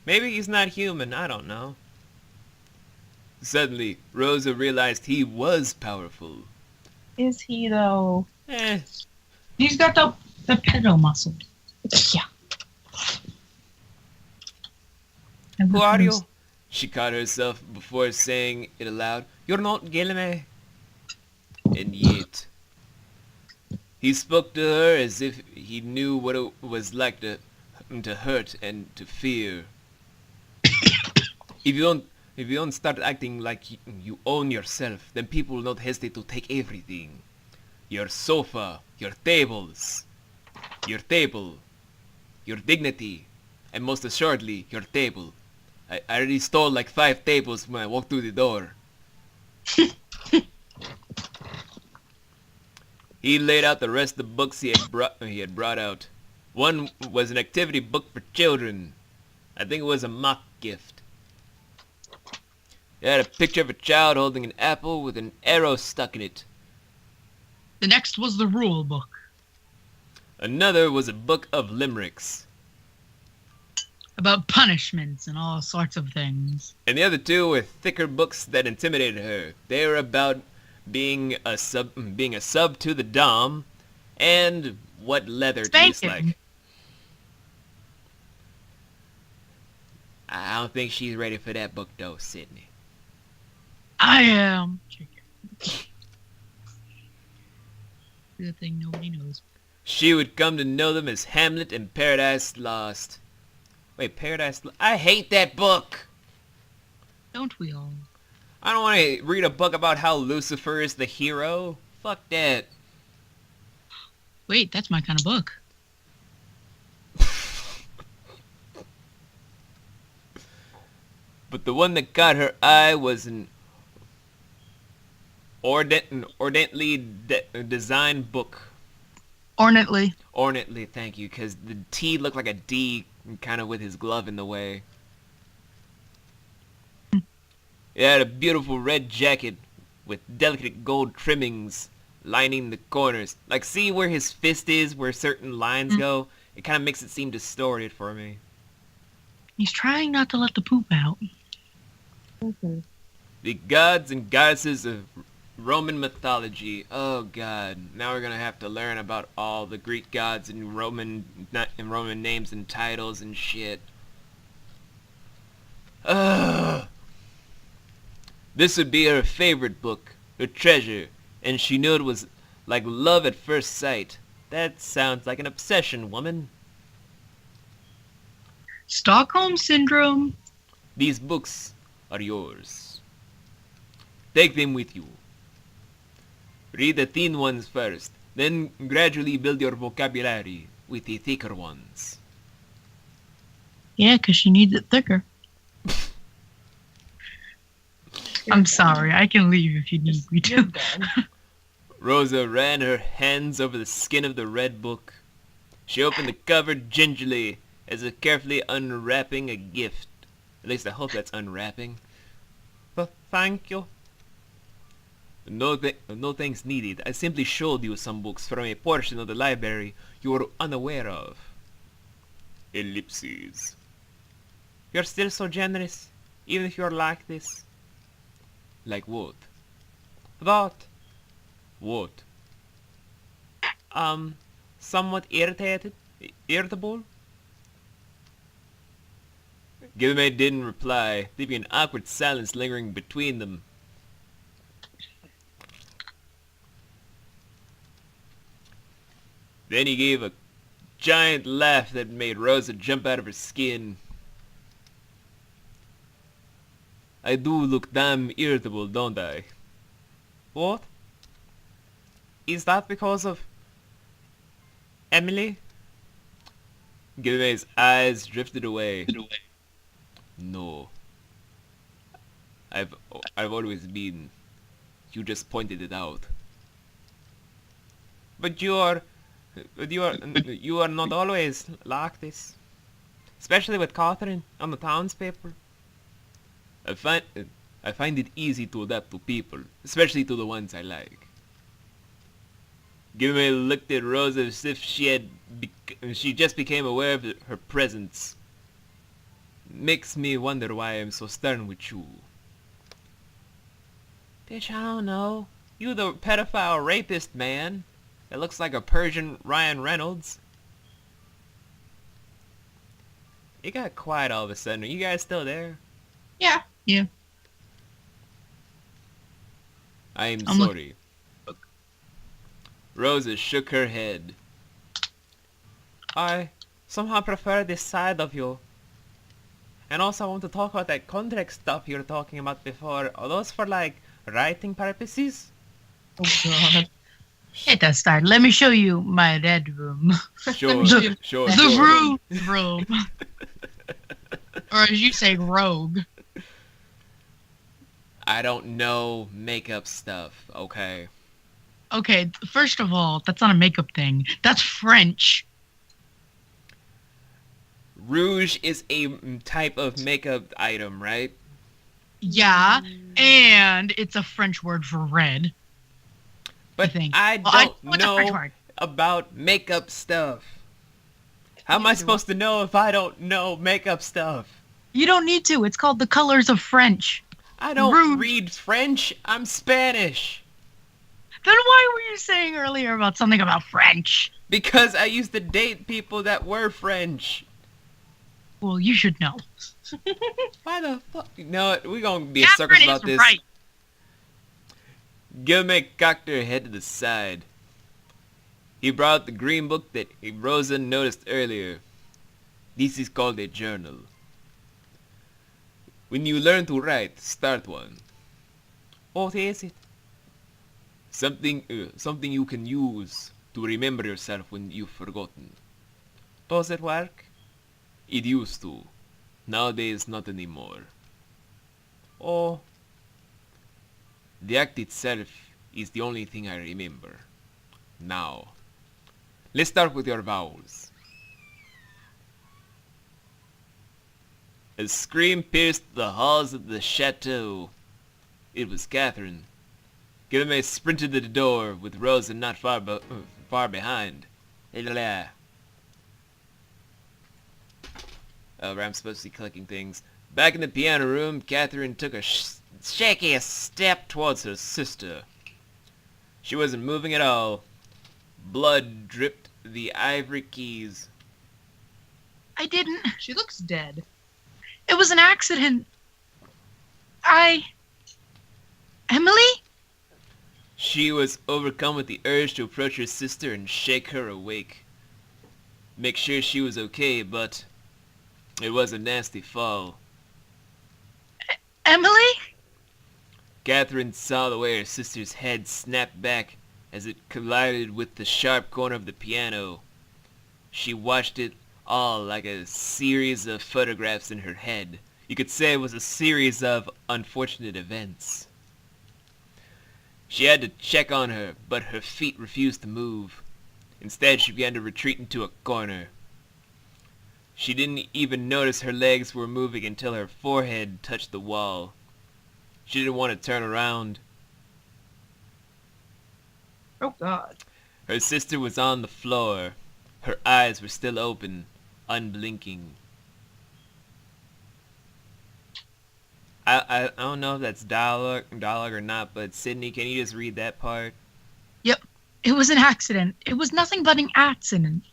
Speaker 2: Maybe he's not human, I don't know. Suddenly, Rosa realized he was powerful.
Speaker 6: Is he though?
Speaker 4: He's got the pedo muscle.
Speaker 6: Yeah.
Speaker 2: Who are you? She caught herself before saying it aloud. You're not Guilherme. And yet, he spoke to her as if he knew what it was like to hurt and to fear. If you don't start acting like you own yourself, then people will not hesitate to take everything. Your sofa, your tables, your table, your dignity, and most assuredly, your table. I already stole like 5 tables when I walked through the door. He laid out the rest of the books he had brought out. One was an activity book for children. I think it was a mock gift. It had a picture of a child holding an apple with an arrow stuck in it.
Speaker 4: The next was the rule book.
Speaker 2: Another was a book of limericks.
Speaker 4: About punishments and all sorts of things.
Speaker 2: And the other 2 were thicker books that intimidated her. They were about being a sub to the Dom, and what leather tastes
Speaker 4: Spanking.
Speaker 2: like. I don't think she's ready for that book though, Sydney.
Speaker 4: I am. Good thing nobody knows.
Speaker 2: She would come to know them as Hamlet and Paradise Lost. Wait, I hate that book!
Speaker 4: Don't we all?
Speaker 2: I don't want to read a book about how Lucifer is the hero. Fuck that.
Speaker 4: Wait, that's my kind of book.
Speaker 2: But the one that caught her eye was an ornately designed book.
Speaker 4: Ornately.
Speaker 2: Ornately, thank you, because the T looked like a D, kind of with his glove in the way. It had a beautiful red jacket with delicate gold trimmings lining the corners. Like, see where his fist is, where certain lines go? It kind of makes it seem distorted for me.
Speaker 4: He's trying not to let the poop out.
Speaker 2: The gods and goddesses of Roman mythology. Oh god, now we're gonna have to learn about all the Greek gods and Roman names and titles and shit. Ugh. This would be her favorite book, her treasure, and she knew it was like love at first sight. That sounds like an obsession, woman.
Speaker 4: Stockholm Syndrome.
Speaker 2: These books are yours. Take them with you. Read the thin ones first, then gradually build your vocabulary with the thicker ones.
Speaker 4: Yeah, 'cause she needs it thicker. I'm sorry, I can leave if you need me
Speaker 5: You're
Speaker 4: to.
Speaker 5: done.
Speaker 2: Rosa ran her hands over the skin of the red book. She opened the cover gingerly, as if carefully unwrapping a gift. At least I hope that's unwrapping. Thank you. No thanks needed. I simply showed you some books from a portion of the library you were unaware of. Ellipses. You're still so generous, even if you're like this. Like what? That. What? Somewhat irritable? Gilmay didn't reply, leaving an awkward silence lingering between them. Then he gave a giant laugh that made Rosa jump out of her skin. I do look damn irritable, don't I? What? Is that because of Emily? Gilmay's eyes drifted away. No. I've always been. You just pointed it out. But you are not always like this. Especially with Catherine on the townspaper. I find it easy to adapt to people, especially to the ones I like. Gilmay looked at Rosa as if she just became aware of her presence. Makes me wonder why I'm so stern with you. Bitch, I don't know. You the pedophile rapist man. That looks like a Persian Ryan Reynolds. It got quiet all of a sudden. Are you guys still there?
Speaker 3: Yeah.
Speaker 4: Yeah.
Speaker 2: I'm
Speaker 4: I'm
Speaker 2: sorry. Rosa shook her head. I somehow prefer this side of you. And also I want to talk about that contract stuff you were talking about before. Are those for like writing purposes?
Speaker 3: Oh god.
Speaker 4: Hit that start. Let me show you my red room.
Speaker 2: Sure,
Speaker 3: The-
Speaker 2: sure.
Speaker 4: The room. Or as you say, rogue.
Speaker 2: I don't know makeup stuff, okay?
Speaker 4: Okay, first of all, that's not a makeup thing. That's French.
Speaker 2: Rouge is a type of makeup item, right?
Speaker 4: Yeah, and it's a French word for red.
Speaker 2: But
Speaker 4: think.
Speaker 2: I
Speaker 4: Well,
Speaker 2: don't
Speaker 4: what's a French
Speaker 2: know
Speaker 4: word?
Speaker 2: about makeup stuff. How am I supposed to know if I don't know makeup stuff?
Speaker 4: You don't need to. It's called the colors of French.
Speaker 2: I don't
Speaker 4: Rouge.
Speaker 2: read French. I'm Spanish.
Speaker 4: Then why were you saying earlier about something about French?
Speaker 2: Because I used to date people that were French.
Speaker 4: Well, you should know.
Speaker 2: Why the fuck? No, we're gonna be in
Speaker 4: Catherine
Speaker 2: circles about
Speaker 4: is
Speaker 2: this.
Speaker 4: right.
Speaker 2: Gilme cocked her head to the side. He brought out the green book that Rosa noticed earlier. This is called a journal. When you learn to write, start one. What is it? Something you can use to remember yourself when you've forgotten. Does it work? It used to. Nowadays, not anymore. Oh. The act itself is the only thing I remember. Now, let's start with your vowels. A scream pierced the halls of the chateau. It was Catherine. Guilherme sprinted to the door, with Rosa not far behind. Oh, I'm supposed to be clicking things. Back in the piano room, Catherine took a shaky step towards her sister. She wasn't moving at all. Blood dripped the ivory keys.
Speaker 4: I didn't.
Speaker 3: She looks dead.
Speaker 4: It was an accident. Emily?
Speaker 2: She was overcome with the urge to approach her sister and shake her awake. Make sure she was okay, but it was a nasty fall.
Speaker 4: Emily?
Speaker 2: Catherine saw the way her sister's head snapped back as it collided with the sharp corner of the piano. She watched it all like a series of photographs in her head. You could say it was a series of unfortunate events. She had to check on her, but her feet refused to move. Instead, she began to retreat into a corner. She didn't even notice her legs were moving until her forehead touched the wall. She didn't want to turn around.
Speaker 3: Oh God.
Speaker 2: Her sister was on the floor. Her eyes were still open, unblinking. I don't know if that's dialogue or not, but Sydney, can you just read that part?
Speaker 4: Yep. It was an accident. It was nothing but an accident.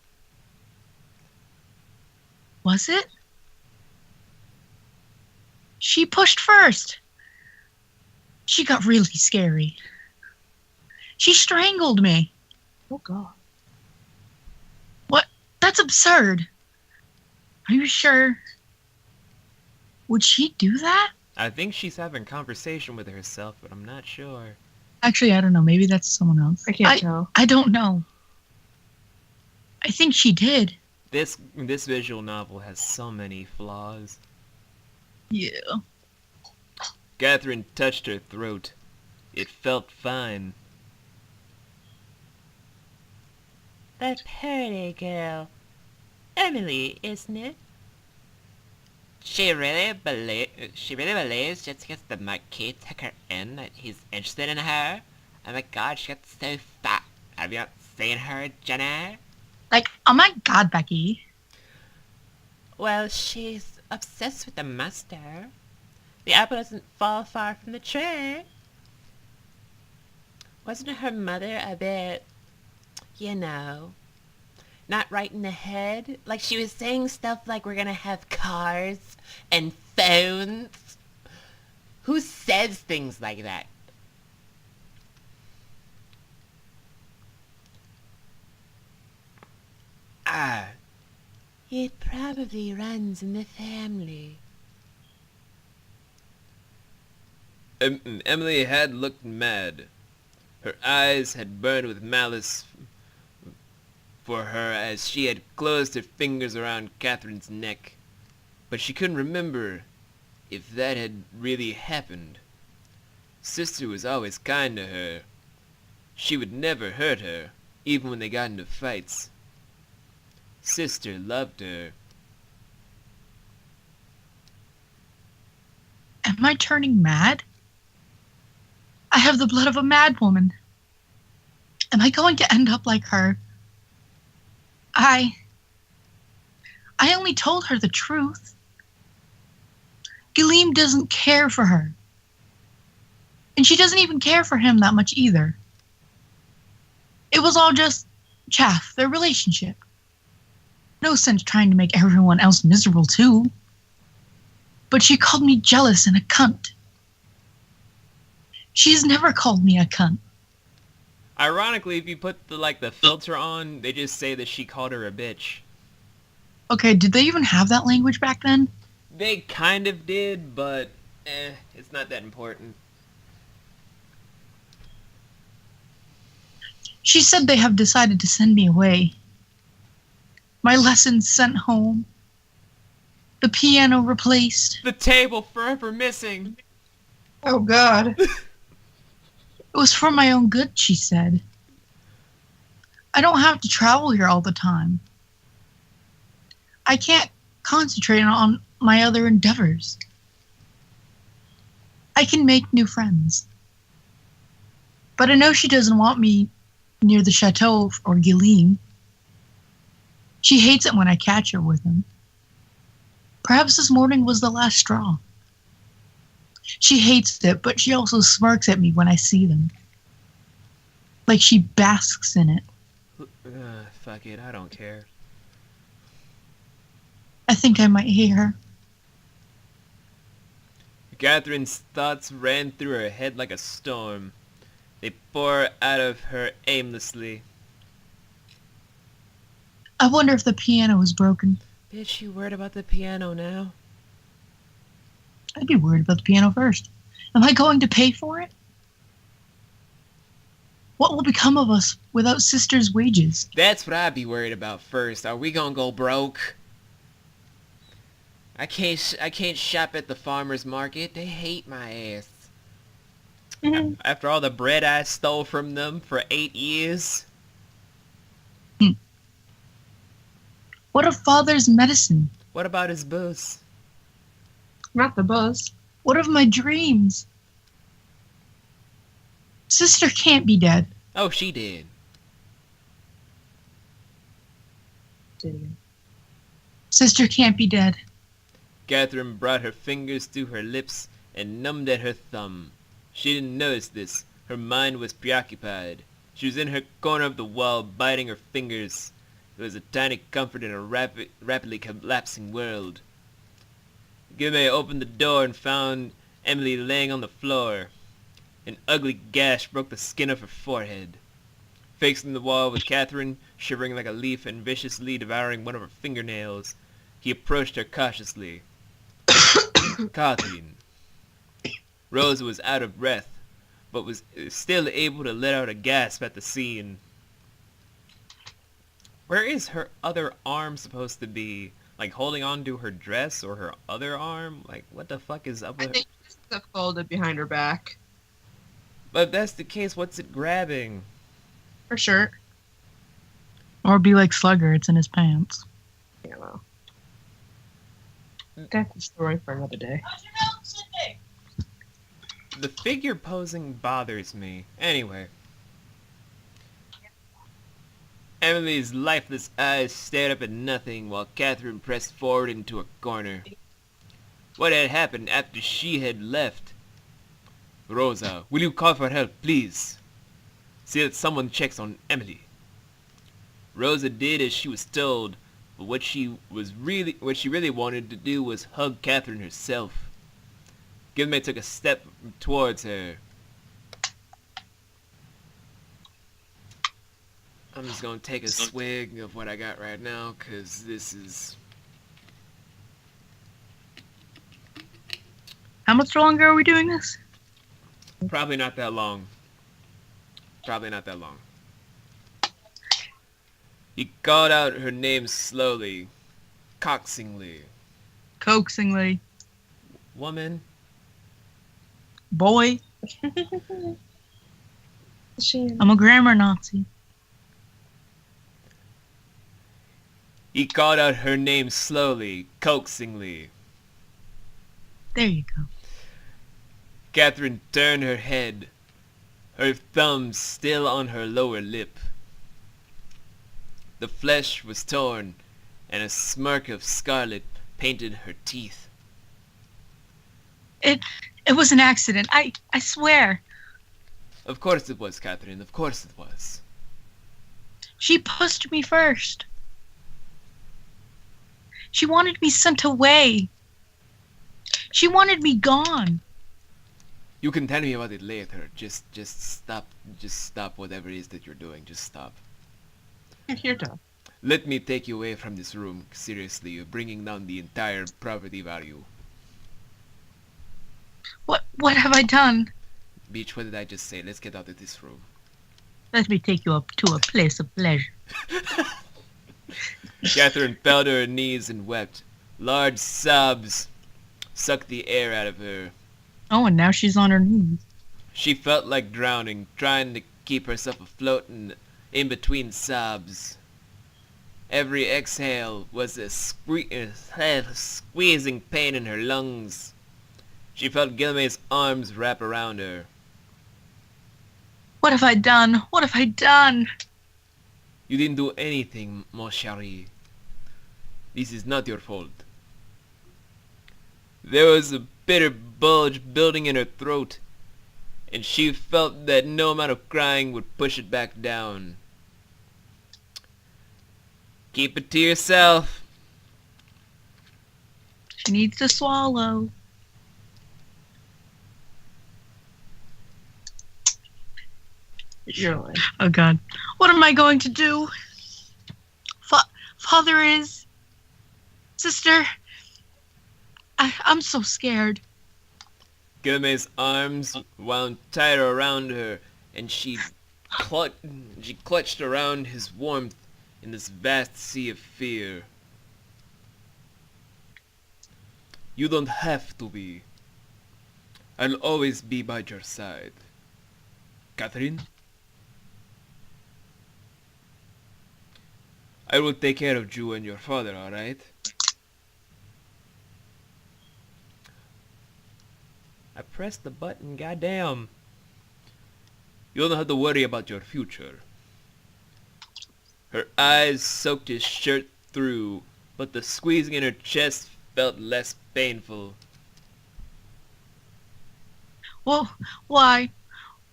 Speaker 4: Was it? She pushed first. She got really scary. She strangled me.
Speaker 3: Oh God.
Speaker 4: What? That's absurd. Are you sure? Would she do that?
Speaker 2: I think she's having conversation with herself, but I'm not sure.
Speaker 4: Actually, I don't know. Maybe that's someone else.
Speaker 3: I can't tell.
Speaker 4: I don't know. I think she did.
Speaker 2: This visual novel has so many flaws.
Speaker 4: Yeah.
Speaker 2: Catherine touched her throat. It felt fine.
Speaker 7: That pretty girl. Emily, isn't it?
Speaker 2: She really believes just because the Marquis took her in that he's interested in her? Oh my God, she got so fat. Have you not seen her, Jenna?
Speaker 4: Like, oh my God, Becky.
Speaker 7: Well, she's obsessed with the master. The apple doesn't fall far from the tree. Wasn't her mother a bit, you know, not right in the head? Like she was saying stuff like we're gonna have cars and phones. Who says things like that?
Speaker 2: Ah.
Speaker 7: It probably runs in the family.
Speaker 2: Emily had looked mad. Her eyes had burned with malice for her as she had closed her fingers around Catherine's neck. But she couldn't remember if that had really happened. Sister was always kind to her. She would never hurt her, even when they got into fights. Sister loved her.
Speaker 4: Am I turning mad? I have the blood of a mad woman. Am I going to end up like her? I only told her the truth. Guilherme doesn't care for her. And she doesn't even care for him that much either. It was all just chaff, their relationship. No sense trying to make everyone else miserable, too. But she called me jealous and a cunt. She's never called me a cunt.
Speaker 2: Ironically, if you put the filter on, they just say that she called her a bitch.
Speaker 4: Okay, did they even have that language back then?
Speaker 2: They kind of did, but it's not that important.
Speaker 4: She said they have decided to send me away. My lessons sent home. The piano replaced.
Speaker 2: The table forever missing.
Speaker 3: Oh God.
Speaker 4: It was for my own good, she said. I don't have to travel here all the time. I can't concentrate on my other endeavors. I can make new friends. But I know she doesn't want me near the chateau or Guilin. She hates it when I catch her with him. Perhaps this morning was the last straw. She hates it, but she also smirks at me when I see them. Like she basks in it.
Speaker 2: Fuck it, I don't care.
Speaker 4: I think I might hate her.
Speaker 2: Catherine's thoughts ran through her head like a storm. They poured out of her aimlessly.
Speaker 4: I wonder if the piano is broken.
Speaker 7: Bitch, you worried about the piano now?
Speaker 4: I'd be worried about the piano first. Am I going to pay for it? What will become of us without sister's wages?
Speaker 2: That's what I'd be worried about first. Are we gonna go broke? I can't shop at the farmer's market. They hate my ass. After all the bread I stole from them for 8 years.
Speaker 4: What of father's medicine?
Speaker 2: What about his booze?
Speaker 3: Not the buzz.
Speaker 4: What of my dreams? Sister can't be dead.
Speaker 2: Oh, she did.
Speaker 4: Sister can't be dead.
Speaker 2: Catherine brought her fingers to her lips and numbed at her thumb. She didn't notice this. Her mind was preoccupied. She was in her corner of the wall, biting her fingers. It was a tiny comfort in a rapidly collapsing world. Guillemette opened the door and found Emily laying on the floor. An ugly gash broke the skin of her forehead. Facing the wall was Catherine, shivering like a leaf and viciously devouring one of her fingernails. He approached her cautiously. Catherine. Rosa was out of breath, but was still able to let out a gasp at the scene. Where is her other arm supposed to be? Like holding on to her dress or her other arm? Like what the fuck is up
Speaker 3: I
Speaker 2: with her?
Speaker 3: think this is a folded behind her back.
Speaker 2: But if that's the case, what's it grabbing?
Speaker 3: For sure.
Speaker 4: Or be like Slugger, it's in his pants.
Speaker 3: Yeah, well. That's a story for another day.
Speaker 2: The figure posing bothers me. Anyway. Emily's lifeless eyes stared up at nothing while Catherine pressed forward into a corner. What had happened after she had left? Rosa, will you call for help, please? See that someone checks on Emily. Rosa did as she was told, but what she really wanted to do was hug Catherine herself. Guillemette took a step towards her. I'm just gonna take a swig of what I got right now, cause this is...
Speaker 4: How much longer are we doing this?
Speaker 2: Probably not that long. Probably not that long. He called out her name slowly, coaxingly.
Speaker 4: Coaxingly.
Speaker 2: Woman.
Speaker 4: Boy. I'm a grammar Nazi.
Speaker 2: He called out her name slowly, coaxingly.
Speaker 4: There you go.
Speaker 2: Catherine turned her head, her thumb still on her lower lip. The flesh was torn, and a smirk of scarlet painted her teeth.
Speaker 4: It was an accident. I swear.
Speaker 2: Of course it was, Catherine, of course it was.
Speaker 4: She pushed me first. She wanted me sent away. She wanted me gone.
Speaker 2: You can tell me about it later. Just stop. Just stop whatever it is that you're doing. Just stop.
Speaker 3: Here, Dad.
Speaker 2: Let me take you away from this room. Seriously, you're bringing down the entire property value.
Speaker 4: What have I done?
Speaker 2: Beach, what did I just say? Let's get out of this room.
Speaker 4: Let me take you up to a place of pleasure.
Speaker 2: Catherine fell to her knees and wept. Large sobs sucked the air out of her.
Speaker 4: Oh, and now she's on her knees.
Speaker 2: She felt like drowning, trying to keep herself afloat in between sobs. Every exhale was a squeezing pain in her lungs. She felt Gilmay's arms wrap around her.
Speaker 4: What have I done? What have I done?
Speaker 2: You didn't do anything, mon chéri. This is not your fault. There was a bitter bulge building in her throat, and she felt that no amount of crying would push it back down. Keep it to yourself.
Speaker 4: She needs to swallow.
Speaker 3: You're like,
Speaker 4: Oh, God. What am I going to do? Father is... Sister... I'm so scared.
Speaker 2: Gilmay's arms wound tighter around her, and she clutched around his warmth in this vast sea of fear. You don't have to be. I'll always be by your side. Catherine? I will take care of you and your father, alright? I pressed the button, goddamn. You don't have to worry about your future. Her eyes soaked his shirt through, but the squeezing in her chest felt less painful.
Speaker 4: Well, why?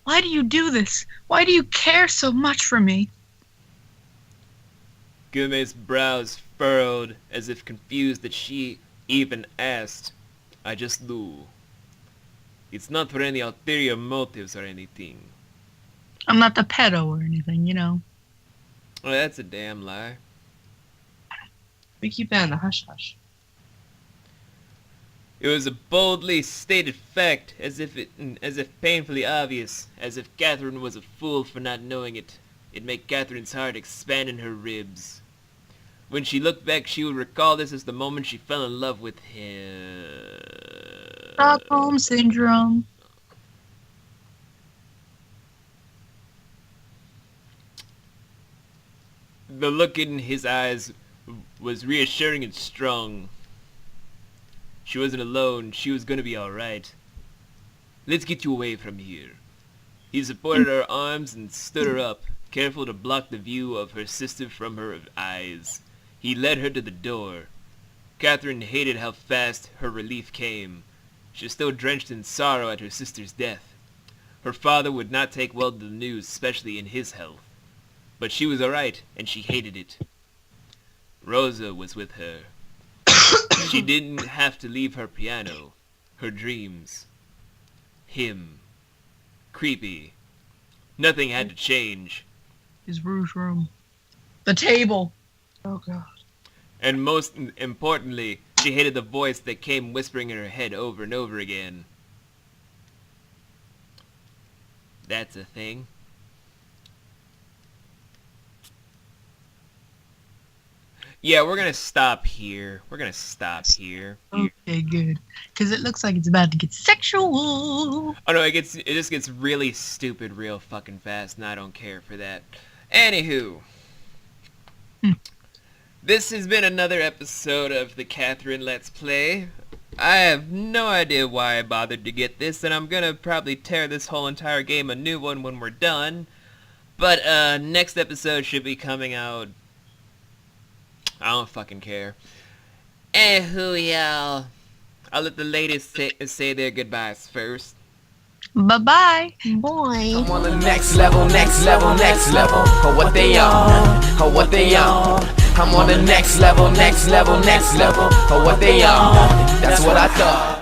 Speaker 4: Why do you do this? Why do you care so much for me?
Speaker 2: Gilmay's brows furrowed, as if confused that she even asked. I just do. It's not for any ulterior motives or anything.
Speaker 4: I'm not the pedo or anything, you know.
Speaker 2: Oh, that's a damn lie.
Speaker 3: we keep that in the hush hush.
Speaker 2: It was a boldly stated fact, as if painfully obvious, as if Catherine was a fool for not knowing it. It made Catherine's heart expand in her ribs. When she looked back, she would recall this as the moment she fell in love with him.
Speaker 4: Stockholm Syndrome.
Speaker 2: The look in his eyes was reassuring and strong. She wasn't alone. She was gonna be alright. Let's get you away from here. He supported her arms and stood her up, careful to block the view of her sister from her eyes. He led her to the door. Catherine hated how fast her relief came. She was still drenched in sorrow at her sister's death. Her father would not take well to the news, especially in his health. But she was alright, and she hated it. Rosa was with her. She didn't have to leave her piano, her dreams. Him. Creepy. Nothing had to change.
Speaker 4: His rouge room. The table.
Speaker 3: Oh god.
Speaker 2: And most importantly, she hated the voice that came whispering in her head over and over again. That's a thing. Yeah, we're gonna stop here.
Speaker 4: Okay, good. Because it looks like it's about to get sexual.
Speaker 2: Oh no, it just gets really stupid real fucking fast, and I don't care for that. Anywho. This has been another episode of the Catherine Let's Play. I have no idea why I bothered to get this, and I'm gonna probably tear this whole entire game a new one when we're done. But next episode should be coming out. I don't fucking care. Anywho, y'all. I'll let the ladies say their goodbyes first.
Speaker 4: Bye-bye.
Speaker 6: Boy.
Speaker 1: I'm on the next level, next level, next level. Or what they on, or what they on. I'm on the next level, next level, next level. Or what they on. That's what I thought.